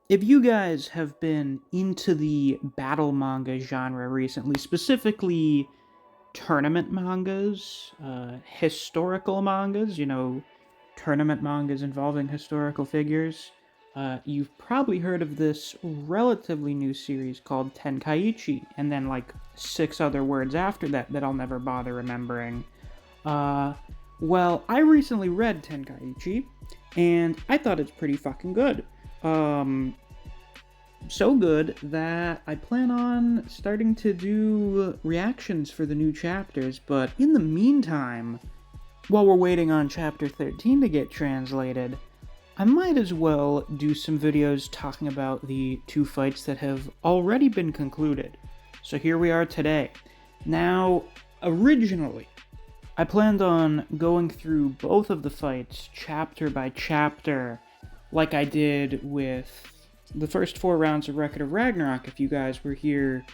If you guys have been into the battle manga genre recently, specifically tournament mangas, historical mangas, tournament mangas involving historical figures, you've probably heard of this relatively new series called Tenkaichi, and then like six other words after that I'll never bother remembering. Uh, well, I recently read Tenkaichi, and I thought it's pretty fucking good. Um, so good that I plan on starting to do reactions for the new chapters, but in the meantime, while we're waiting on chapter 13 to get translated, I might as well do some videos talking about the two fights that have already been concluded. So here we are today. Now, originally, I planned on going through both of the fights chapter by chapter, like I did with the first 4 rounds of Record of Ragnarok. If you guys were here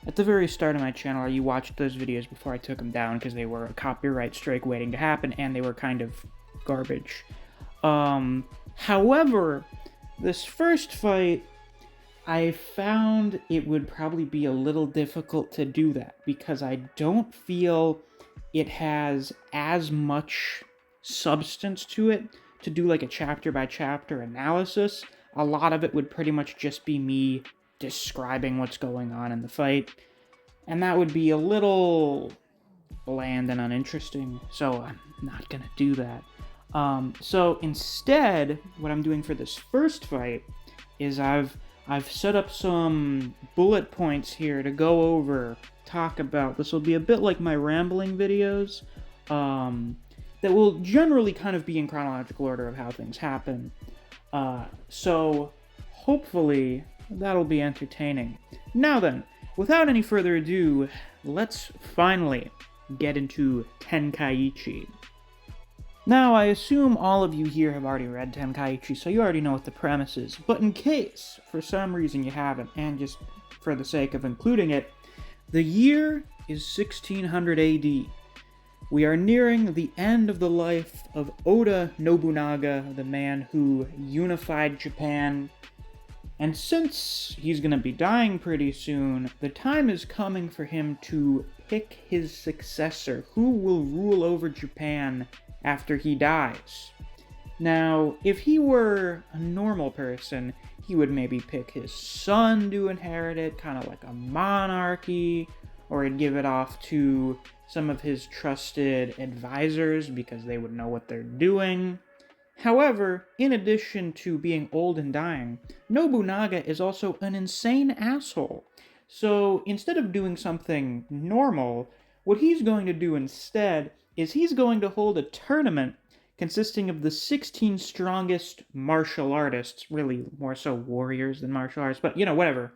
at the very start of my channel, or you watched those videos before I took them down because they were a copyright strike waiting to happen and they were kind of garbage. However, this first fight, I found it would probably be a little difficult to do that because I don't feel it has as much substance to it to do like a chapter by chapter analysis. A lot of it would pretty much just be me describing what's going on in the fight, and that would be a little bland and uninteresting, so I'm not gonna do that. So instead, what I'm doing for this first fight is I've set up some bullet points here to go over, talk about. This will be a bit like my rambling videos, that will generally kind of be in chronological order of how things happen. So hopefully that'll be entertaining. Now then, without any further ado, let's finally get into Tenkaichi. Now, I assume all of you here have already read Tenkaichi, so you already know what the premise is, but in case, for some reason you haven't, and just for the sake of including it, the year is 1600 AD. We are nearing the end of the life of Oda Nobunaga, the man who unified Japan. And since he's going to be dying pretty soon, the time is coming for him to pick his successor, who will rule over Japan after he dies. Now, if he were a normal person, he would maybe pick his son to inherit it, kind of like a monarchy, or he'd give it off to some of his trusted advisors because they would know what they're doing. However, in addition to being old and dying, Nobunaga is also an insane asshole. So instead of doing something normal, what he's going to do instead is he's going to hold a tournament consisting of the 16 strongest martial artists, really more so warriors than martial artists, but whatever,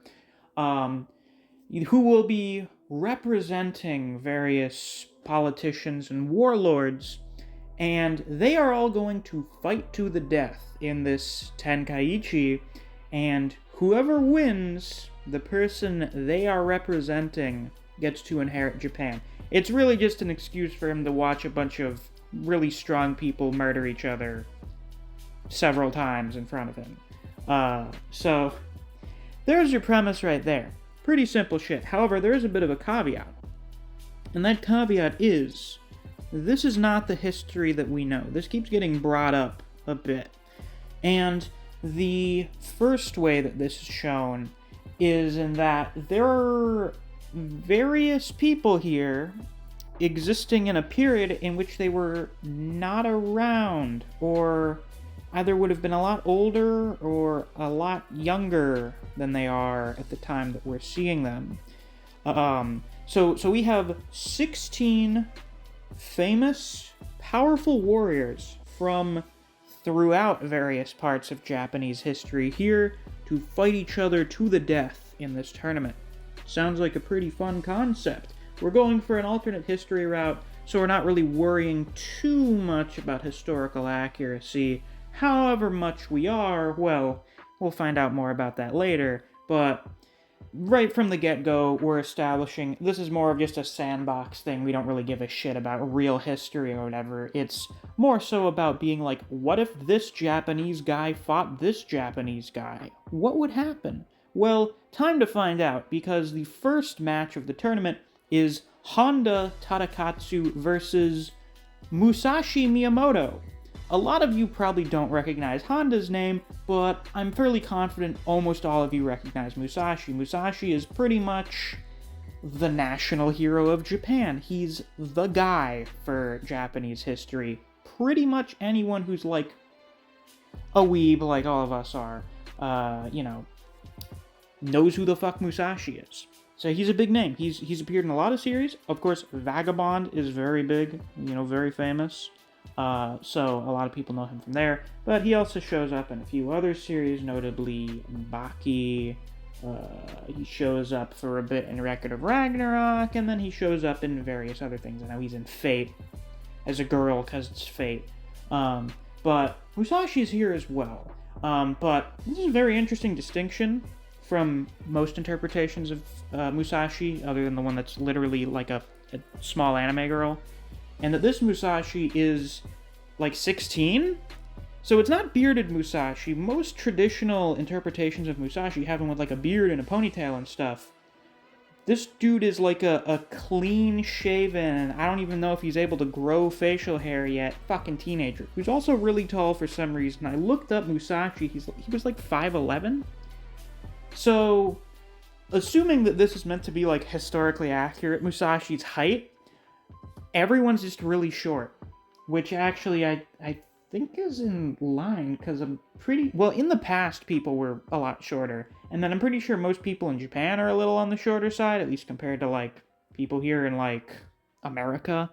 who will be representing various politicians and warlords, and they are all going to fight to the death in this Tenkaichi, and whoever wins, the person they are representing gets to inherit Japan. It's really just an excuse for him to watch a bunch of really strong people murder each other several times in front of him. So there's your premise right there. Pretty simple shit. However, there is a bit of a caveat. And that caveat is, this is not the history that we know. This keeps getting brought up a bit. And the first way that this is shown is in that there are various people here existing in a period in which they were not around, or either would have been a lot older or a lot younger than they are at the time that we're seeing them. So we have 16 famous, powerful warriors from throughout various parts of Japanese history here to fight each other to the death in this tournament. Sounds like a pretty fun concept. We're going for an alternate history route, so we're not really worrying too much about historical accuracy. However much we are, well, we'll find out more about that later, but right from the get-go, we're establishing this is more of just a sandbox thing. We don't really give a shit about real history or whatever. It's more so about being like, what if this Japanese guy fought this Japanese guy? What would happen? Well, time to find out, because the first match of the tournament is Honda Tadakatsu versus Musashi Miyamoto. A lot of you probably don't recognize Honda's name, but I'm fairly confident almost all of you recognize Musashi. Musashi is pretty much the national hero of Japan. He's the guy for Japanese history. Pretty much anyone who's like a weeb, like all of us are, knows who the fuck Musashi is. So he's a big name. He's appeared in a lot of series. Of course, Vagabond is very big, very famous. So a lot of people know him from there. But he also shows up in a few other series, notably Baki. He shows up for a bit in Record of Ragnarok, and then he shows up in various other things. I know he's in Fate as a girl because it's Fate. But Musashi's here as well. But this is a very interesting distinction from most interpretations of Musashi, other than the one that's literally like a small anime girl. And that this Musashi is like 16? So it's not bearded Musashi. Most traditional interpretations of Musashi have him with like a beard and a ponytail and stuff. This dude is like a clean shaven, I don't even know if he's able to grow facial hair yet, fucking teenager, who's also really tall for some reason. I looked up Musashi, he was like 5'11". So, assuming that this is meant to be like historically accurate, Musashi's height, everyone's just really short, which actually I think is in line, because I'm pretty... Well, in the past, people were a lot shorter, and then I'm pretty sure most people in Japan are a little on the shorter side, at least compared to, like, people here in, like, America.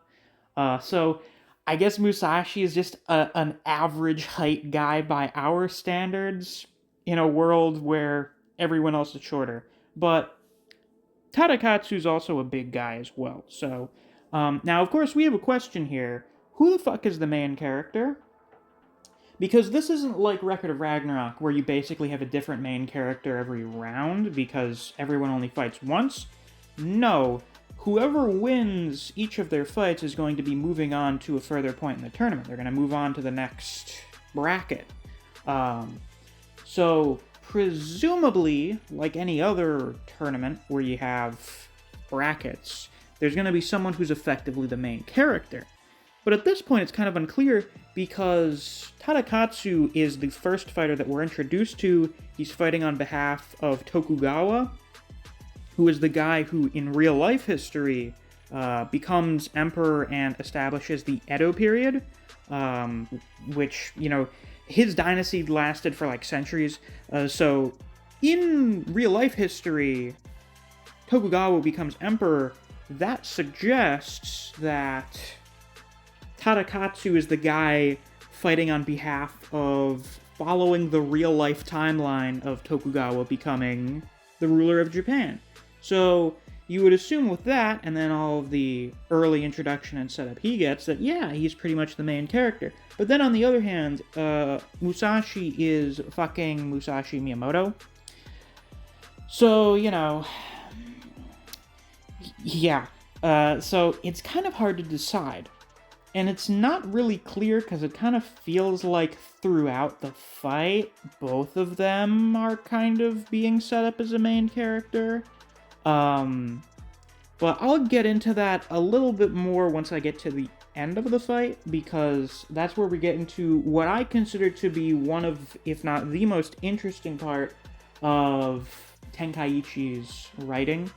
So, I guess Musashi is just an average height guy by our standards, in a world where everyone else is shorter. But Tadakatsu's also a big guy as well, so... now, of course, we have a question here. Who the fuck is the main character? Because this isn't like Record of Ragnarok, where you basically have a different main character every round, because everyone only fights once. No. Whoever wins each of their fights is going to be moving on to a further point in the tournament. They're going to move on to the next bracket. So, presumably, like any other tournament where you have brackets, there's going to be someone who's effectively the main character. But at this point, it's kind of unclear, because Tadakatsu is the first fighter that we're introduced to. He's fighting on behalf of Tokugawa, who is the guy who, in real-life history, becomes emperor and establishes the Edo period, which, his dynasty lasted for, like, centuries. So, in real-life history, Tokugawa becomes emperor. That suggests that Tadakatsu is the guy fighting on behalf of following the real-life timeline of Tokugawa becoming the ruler of Japan. So you would assume with that, and then all of the early introduction and setup he gets, that yeah, he's pretty much the main character. But then on the other hand, Musashi is fucking Musashi Miyamoto. So, yeah. So it's kind of hard to decide. And it's not really clear, because it kind of feels like throughout the fight, both of them are kind of being set up as a main character. But I'll get into that a little bit more once I get to the end of the fight, because that's where we get into what I consider to be one of, if not the most interesting part of Tenkaichi's writing.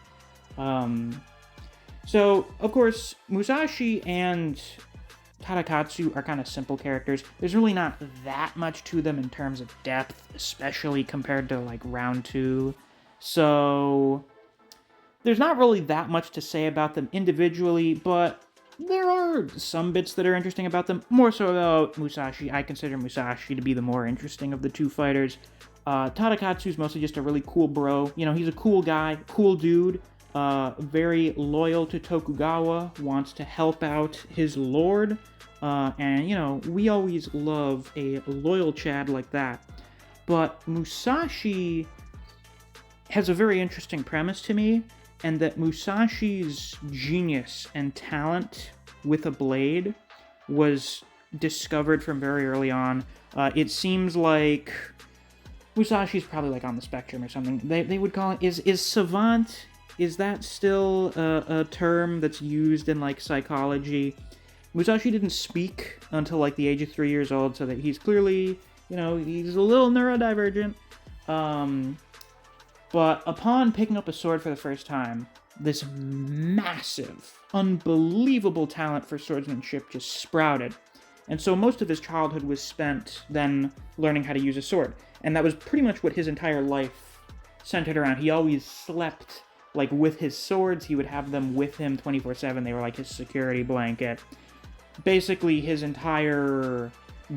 So, of course, Musashi and Tadakatsu are kind of simple characters. There's really not that much to them in terms of depth, especially compared to, like, round 2. So, there's not really that much to say about them individually, but there are some bits that are interesting about them. More so about Musashi. I consider Musashi to be the more interesting of the two fighters. Tadakatsu's mostly just a really cool bro. He's a cool guy, cool dude. Very loyal to Tokugawa, wants to help out his lord, and, we always love a loyal Chad like that. But Musashi has a very interesting premise to me, and that Musashi's genius and talent with a blade was discovered from very early on. It seems like Musashi's probably like on the spectrum or something. They would call it, is savant, is that still a term that's used in like psychology? Musashi didn't speak until like the age of 3 years old, so that he's clearly, he's a little neurodivergent. But upon picking up a sword for the first time, this massive, unbelievable talent for swordsmanship just sprouted. And so most of his childhood was spent then learning how to use a sword. And that was pretty much what his entire life centered around. He always slept, like, with his swords. He would have them with him 24/7. They were like his security blanket. Basically, his entire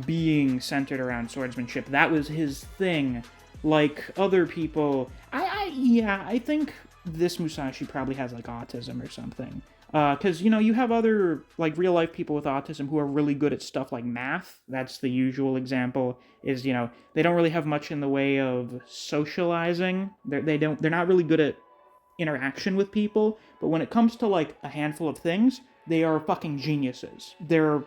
being centered around swordsmanship. That was his thing. Like other people, I think this Musashi probably has like autism or something. Because, you have other, like, real-life people with autism who are really good at stuff like math. That's the usual example, is, they don't really have much in the way of socializing. They're not really good at interaction with people, but when it comes to, like, a handful of things, they are fucking geniuses. They're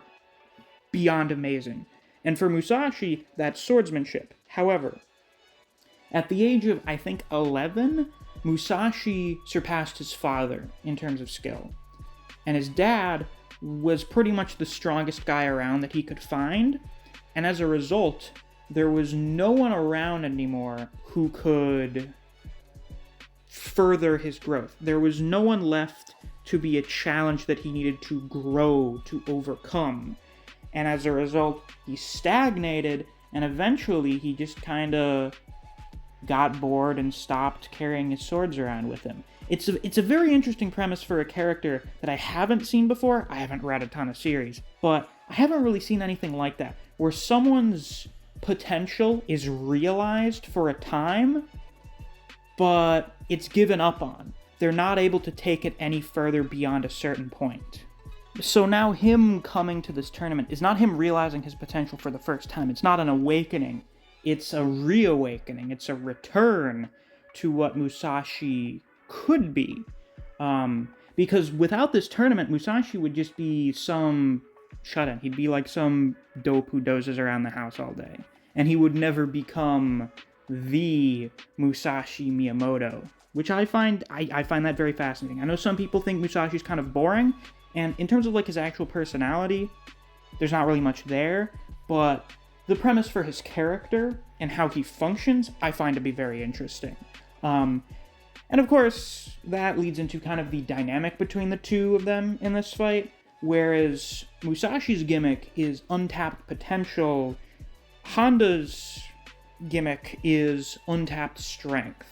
beyond amazing. And for Musashi, that's swordsmanship. However, at the age of, I think, 11, Musashi surpassed his father in terms of skill. And his dad was pretty much the strongest guy around that he could find, and as a result, there was no one around anymore who could further his growth. There was no one left to be a challenge that he needed to grow, to overcome. And as a result, he stagnated, and eventually he just kind of got bored and stopped carrying his swords around with him. It's a very interesting premise for a character that I haven't seen before. I haven't read a ton of series, but I haven't really seen anything like that, where someone's potential is realized for a time, but it's given up on. They're not able to take it any further beyond a certain point. So now him coming to this tournament is not him realizing his potential for the first time. It's not an awakening. It's a reawakening. It's a return to what Musashi could be. Because without this tournament, Musashi would just be some shut-in. He'd be like some dope who dozes around the house all day. And he would never become the Musashi Miyamoto, which I find that very fascinating. I know some people think Musashi's kind of boring, and in terms of like his actual personality, there's not really much there, but the premise for his character and how he functions, I find to be very interesting. And of course, that leads into kind of the dynamic between the two of them in this fight, whereas Musashi's gimmick is untapped potential, Honda's gimmick is untapped strength.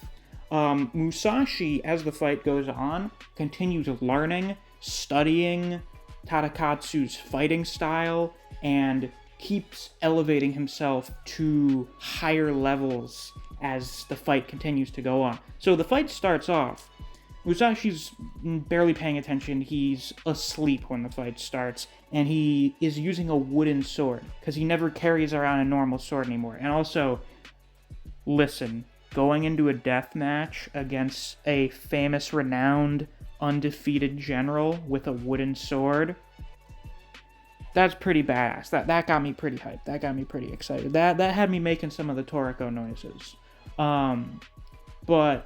Musashi, as the fight goes on, continues learning, studying Tadakatsu's fighting style, and keeps elevating himself to higher levels as the fight continues to go on. So the fight starts off, Musashi's barely paying attention, he's asleep when the fight starts, and he is using a wooden sword, because he never carries around a normal sword anymore. And also, listen, going into a death match against a famous, renowned, undefeated general with a wooden sword, that's pretty badass. That got me pretty hyped. That got me pretty excited. That had me making some of the Toriko noises. But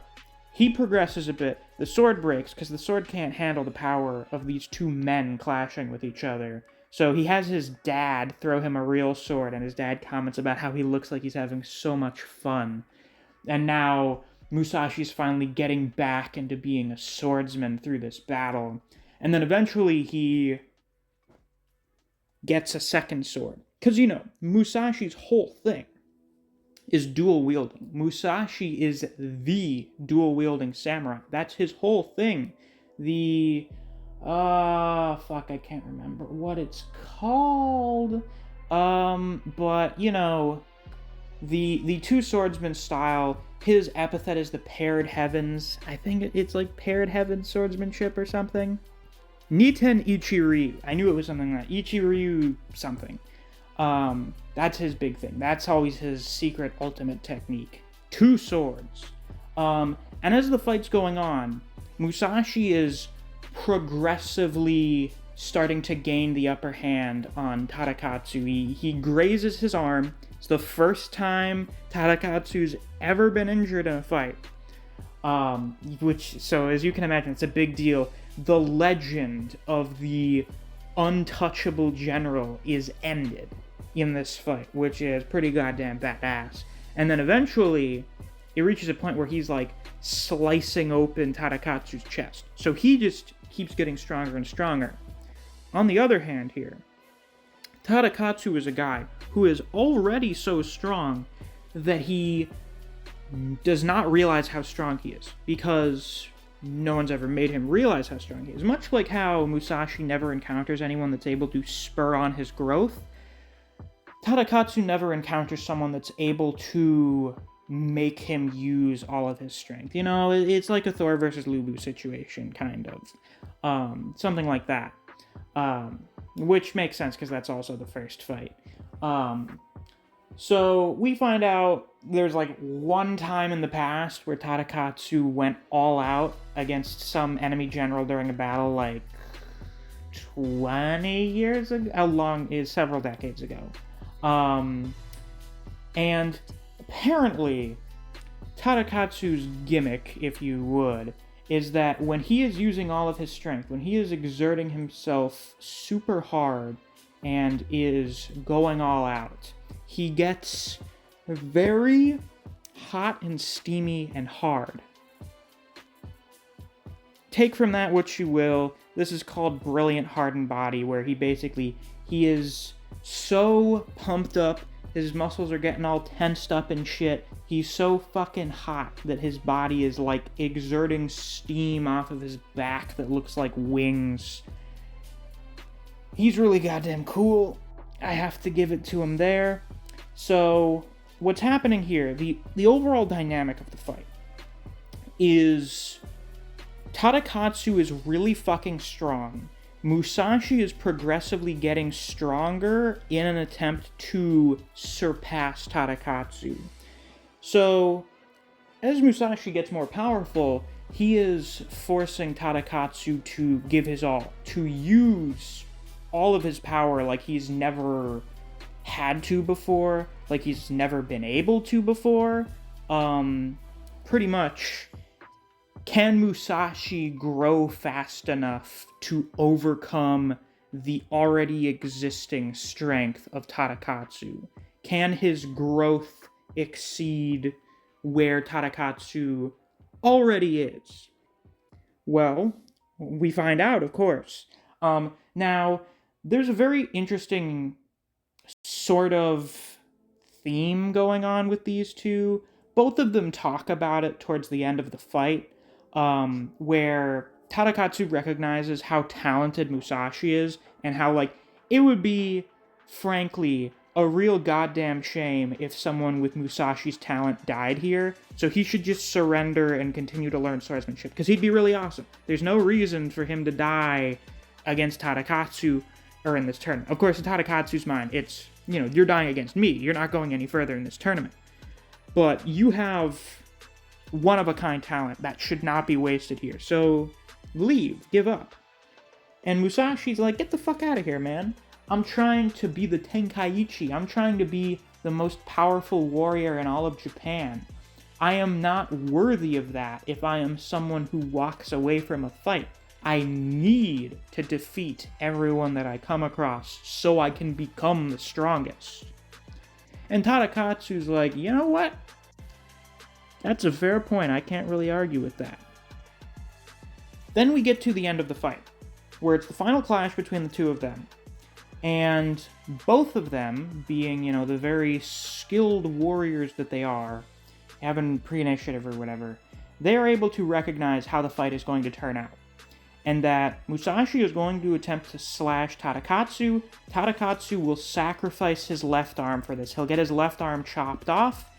he progresses a bit. The sword breaks because the sword can't handle the power of these two men clashing with each other. So he has his dad throw him a real sword, and his dad comments about how he looks like he's having so much fun. And now Musashi's finally getting back into being a swordsman through this battle. And then eventually he gets a second sword. Because, Musashi's whole thing is dual wielding. Musashi is the dual wielding samurai. That's his whole thing. I can't remember what it's called. But, the two swordsman style, his epithet is the paired heavens. I think it's like paired heaven swordsmanship or something. Niten Ichiryu. I knew it was something like Ichiryu something. That's his big thing. That's always his secret ultimate technique. Two swords. And as the fight's going on, Musashi is progressively starting to gain the upper hand on Tadakatsu. He grazes his arm. It's the first time Tadakatsu's ever been injured in a fight. So as you can imagine, it's a big deal. The legend of the untouchable general is ended in this fight, which is pretty goddamn badass. And then eventually, it reaches a point where he's like slicing open Tadakatsu's chest. So he just keeps getting stronger and stronger. On the other hand here, Tadakatsu is a guy who is already so strong that he does not realize how strong he is, because no one's ever made him realize how strong he is. Much like how Musashi never encounters anyone that's able to spur on his growth, Tadakatsu never encounters someone that's able to make him use all of his strength. You know, it's like a Thor versus Lubu situation, kind of. Something like that. Which makes sense, because that's also the first fight. So we find out there's like one time in the past where Tadakatsu went all out against some enemy general during a battle like 20 years ago. How long is several decades ago. And apparently Tadakatsu's gimmick, if you would, is that when he is using all of his strength, when he is exerting himself super hard and is going all out, he gets very hot and steamy and hard. Take from that what you will. This is called Brilliant Hardened Body, where he is so pumped up, his muscles are getting all tensed up and shit. He's so fucking hot that his body is like exerting steam off of his back that looks like wings. He's really goddamn cool. I have to give it to him there. So, what's happening here, the overall dynamic of the fight is Tadakatsu is really fucking strong. Musashi is progressively getting stronger in an attempt to surpass Tadakatsu. So, as Musashi gets more powerful, he is forcing Tadakatsu to give his all, to use all of his power like he's never had to before, like he's never been able to before. Pretty much, can Musashi grow fast enough to overcome the already existing strength of Tadakatsu? Can his growth exceed where Tadakatsu already is? Well, we find out, of course. Now, there's a very interesting sort of theme going on with these two. Both of them talk about it towards the end of the fight, where Tadakatsu recognizes how talented Musashi is, and how, like, it would be, frankly, a real goddamn shame if someone with Musashi's talent died here, so he should just surrender and continue to learn swordsmanship, because he'd be really awesome. There's no reason for him to die against Tadakatsu, or in this tournament. Of course, in Tadakatsu's mind, it's, you know, you're dying against me, you're not going any further in this tournament. But you have one-of-a-kind talent that should not be wasted here, so leave, give up. And Musashi's like, get the fuck out of here, man. I'm trying to be the Tenkaichi. I'm trying to be the most powerful warrior in all of Japan. I am not worthy of that if I am someone who walks away from a fight. I need to defeat everyone that I come across so I can become the strongest. And Tadakatsu's like, you know what? That's a fair point. I can't really argue with that. Then we get to the end of the fight, where it's the final clash between the two of them. And both of them, being, you know, the very skilled warriors that they are, having pre-initiative or whatever, they are able to recognize how the fight is going to turn out. And that Musashi is going to attempt to slash Tadakatsu. Tadakatsu will sacrifice his left arm for this. He'll get his left arm chopped off,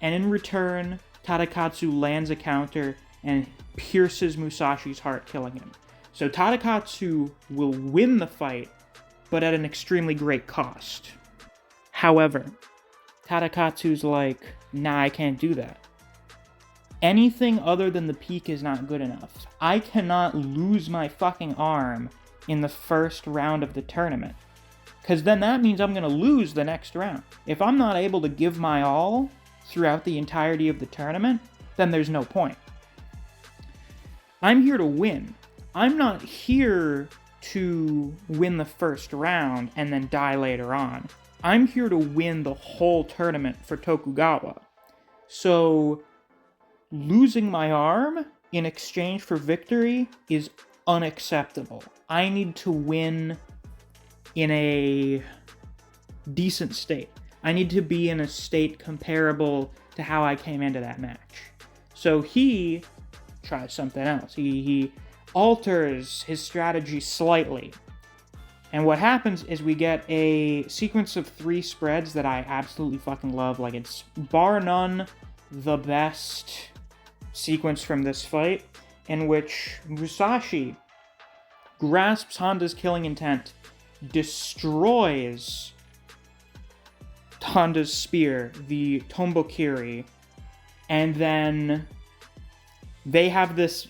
and in return, Tadakatsu lands a counter and pierces Musashi's heart, killing him. So Tadakatsu will win the fight, but at an extremely great cost. However, Tadakatsu's like, nah, I can't do that. Anything other than the peak is not good enough. I cannot lose my fucking arm in the first round of the tournament, because then that means I'm going to lose the next round. If I'm not able to give my all throughout the entirety of the tournament, then there's no point. I'm here to win. I'm not here to win the first round and then die later on. I'm here to win the whole tournament for Tokugawa. So, losing my arm in exchange for victory is unacceptable. I need to win in a decent state. I need to be in a state comparable to how I came into that match. So he tries something else. He alters his strategy slightly. And what happens is we get a sequence of 3 spreads that I absolutely fucking love. Like, it's bar none the best sequence from this fight, in which Musashi grasps Honda's killing intent, destroys Honda's spear, the Tombokiri, and then they have this,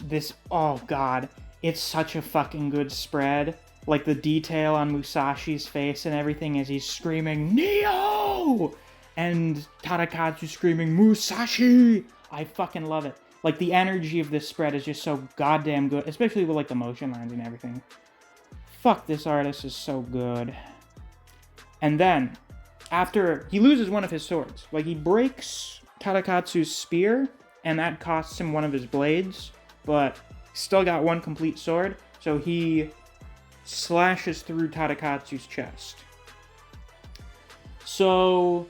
oh god, it's such a fucking good spread. Like, the detail on Musashi's face and everything as he's screaming, Neo! And Tadakatsu screaming, Musashi! I fucking love it. Like, the energy of this spread is just so goddamn good, especially with, like, the motion lines and everything. Fuck, this artist is so good. And then, after he loses one of his swords, like, he breaks Tadakatsu's spear, and that costs him one of his blades, but still got one complete sword, so he slashes through Tadakatsu's chest. So,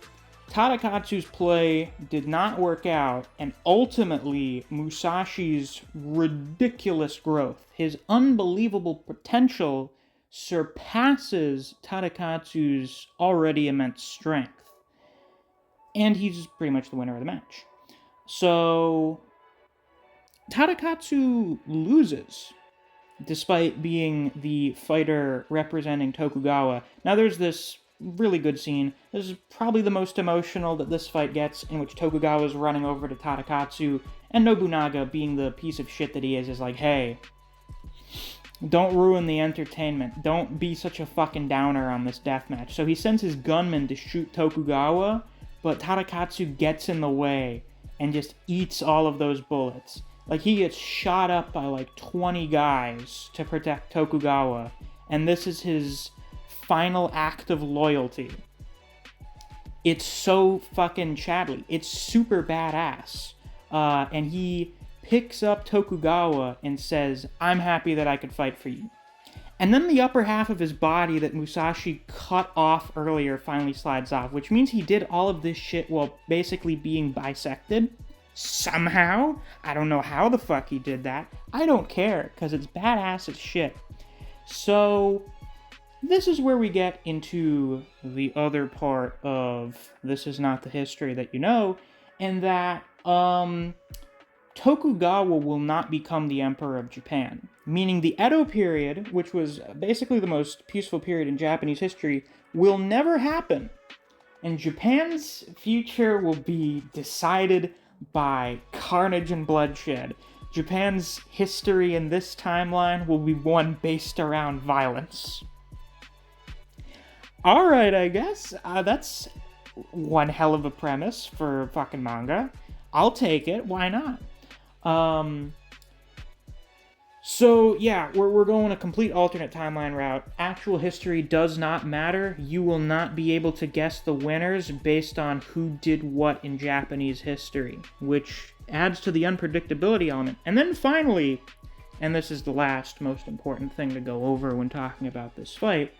Tadakatsu's play did not work out, and ultimately, Musashi's ridiculous growth, his unbelievable potential, surpasses Tadakatsu's already immense strength. And he's pretty much the winner of the match. So, Tadakatsu loses, despite being the fighter representing Tokugawa. Now, there's this really good scene. This is probably the most emotional that this fight gets, in which Tokugawa is running over to Tadakatsu, and Nobunaga, being the piece of shit that he is like, hey, don't ruin the entertainment. Don't be such a fucking downer on this deathmatch. So he sends his gunman to shoot Tokugawa, but Tadakatsu gets in the way and just eats all of those bullets. Like, he gets shot up by like 20 guys to protect Tokugawa, and this is his final act of loyalty. It's so fucking Chadley. It's super badass. And he picks up Tokugawa and says, I'm happy that I could fight for you. And then the upper half of his body that Musashi cut off earlier finally slides off, which means he did all of this shit while basically being bisected. Somehow. I don't know how the fuck he did that. I don't care, because it's badass as shit. So, this is where we get into the other part of This Is Not the History That You Know, and that, Tokugawa will not become the Emperor of Japan. Meaning the Edo period, which was basically the most peaceful period in Japanese history, will never happen. And Japan's future will be decided by carnage and bloodshed. Japan's history in this timeline will be one based around violence. Alright, I guess. That's one hell of a premise for fucking manga. I'll take it. Why not? So, yeah, we're going a complete alternate timeline route. Actual history does not matter. You will not be able to guess the winners based on who did what in Japanese history, which adds to the unpredictability element. And then finally, and this is the last most important thing to go over when talking about this fight,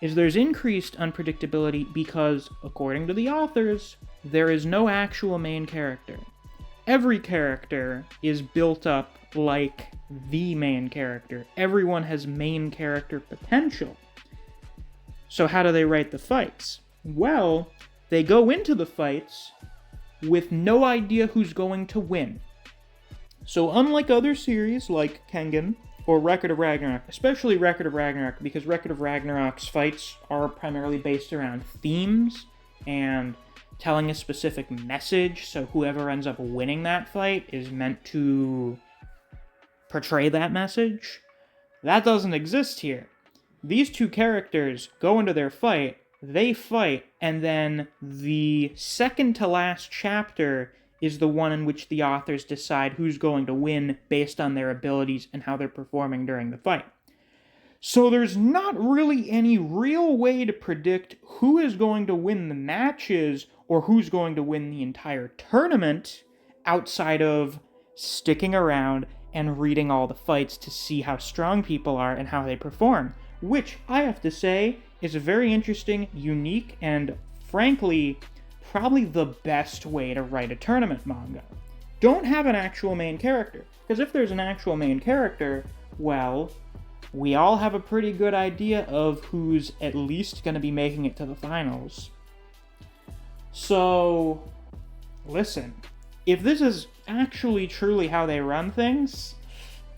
is there's increased unpredictability because, according to the authors, there is no actual main character. Every character is built up like the main character. Everyone has main character potential. So how do they write the fights? Well, they go into the fights with no idea who's going to win. So unlike other series like Kengan or Record of Ragnarok, especially Record of Ragnarok, because Record of Ragnarok's fights are primarily based around themes and telling a specific message, so whoever ends up winning that fight is meant to portray that message. That doesn't exist here. These two characters go into their fight, they fight, and then the second to last chapter is the one in which the authors decide who's going to win based on their abilities and how they're performing during the fight. So there's not really any real way to predict who is going to win the matches or who's going to win the entire tournament outside of sticking around and reading all the fights to see how strong people are and how they perform, which I have to say is a very interesting, unique, and frankly, probably the best way to write a tournament manga. Don't have an actual main character, because if there's an actual main character, well, we all have a pretty good idea of who's at least going to be making it to the finals. So, listen, if this is actually truly how they run things,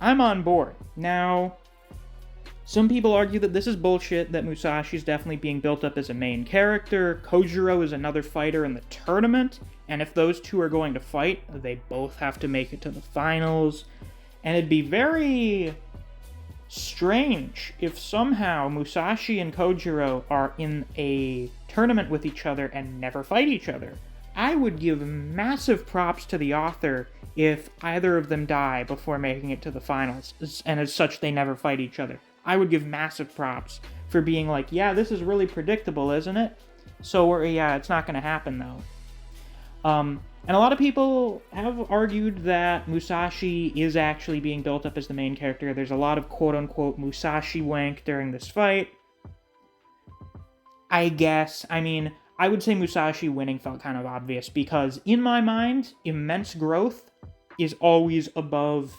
I'm on board. Now, some people argue that this is bullshit, that Musashi is definitely being built up as a main character, Kojiro is another fighter in the tournament, and if those two are going to fight, they both have to make it to the finals, and it'd be very strange if somehow Musashi and Kojiro are in a tournament with each other and never fight each other. I would give massive props to the author if either of them die before making it to the finals, and as such they never fight each other. I would give massive props for being like, yeah, this is really predictable, isn't it? So, yeah, it's not going to happen, though. And a lot of people have argued that Musashi is actually being built up as the main character. There's a lot of quote-unquote Musashi wank during this fight. I guess, I mean, I would say Musashi winning felt kind of obvious, because in my mind, immense growth is always above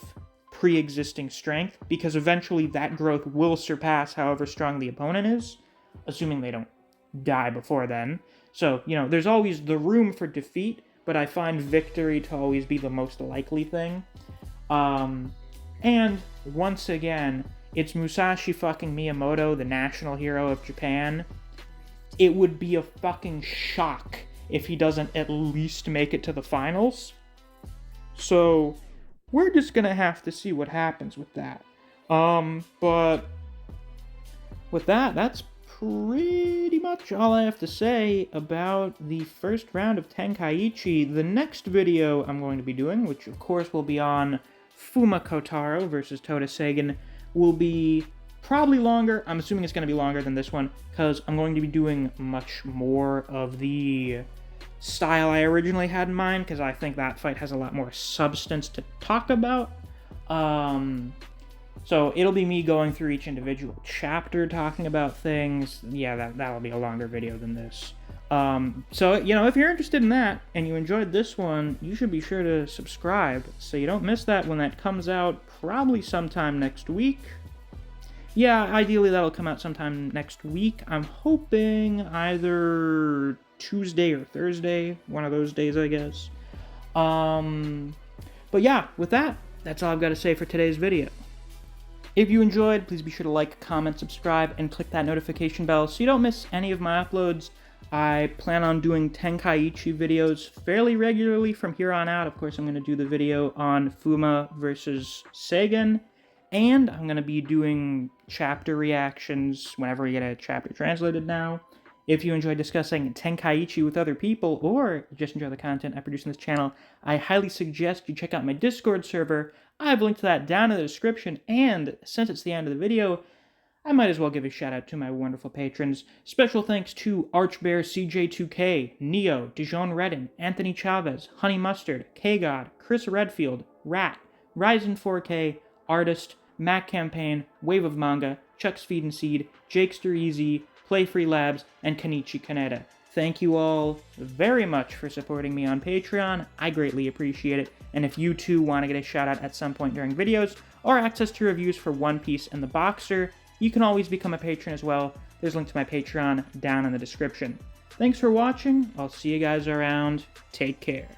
pre-existing strength, because eventually that growth will surpass however strong the opponent is, assuming they don't die before then. So, you know, there's always the room for defeat, but I find victory to always be the most likely thing. And, once again, it's Musashi fucking Miyamoto, the national hero of Japan. It would be a fucking shock if he doesn't at least make it to the finals. So, we're just gonna have to see what happens with that. But with that, that's pretty much all I have to say about the first round of Tenkaichi. The next video I'm going to be doing, which of course will be on Fuma Kotaro versus Toda Seigen, will be probably longer. I'm assuming it's going to be longer than this one, because I'm going to be doing much more of the style I originally had in mind, because I think that fight has a lot more substance to talk about. So it'll be me going through each individual chapter, talking about things. Yeah, that'll be a longer video than this. So, you know, if you're interested in that, and you enjoyed this one, you should be sure to subscribe, so you don't miss that when that comes out, probably sometime next week. Yeah, ideally that'll come out sometime next week. I'm hoping either Tuesday or Thursday, one of those days, I guess. But yeah, with that, that's all I've got to say for today's video. If you enjoyed, please be sure to like, comment, subscribe, and click that notification bell so you don't miss any of my uploads. I plan on doing Tenkaichi videos fairly regularly from here on out. Of course, I'm going to do the video on Fuma versus Seigen, and I'm going to be doing chapter reactions whenever we get a chapter translated now. If you enjoy discussing Tenkaichi with other people, or just enjoy the content I produce on this channel, I highly suggest you check out my Discord server. I have linked to that down in the description, and since it's the end of the video, I might as well give a shout out to my wonderful patrons. Special thanks to Archbear CJ2K, Neo, Dijon Redden, Anthony Chavez, Honey Mustard, K-God, Chris Redfield, Rat, Ryzen 4K, Artist, Mac Campaign, Wave of Manga, Chuck's Feed and Seed, Jakester Easy, Play Free Labs, and Kenichi Kaneda. Thank you all very much for supporting me on Patreon. I greatly appreciate it. And if you too want to get a shout out at some point during videos, or access to reviews for One Piece and the Boxer, you can always become a patron as well. There's a link to my Patreon down in the description. Thanks for watching. I'll see you guys around. Take care.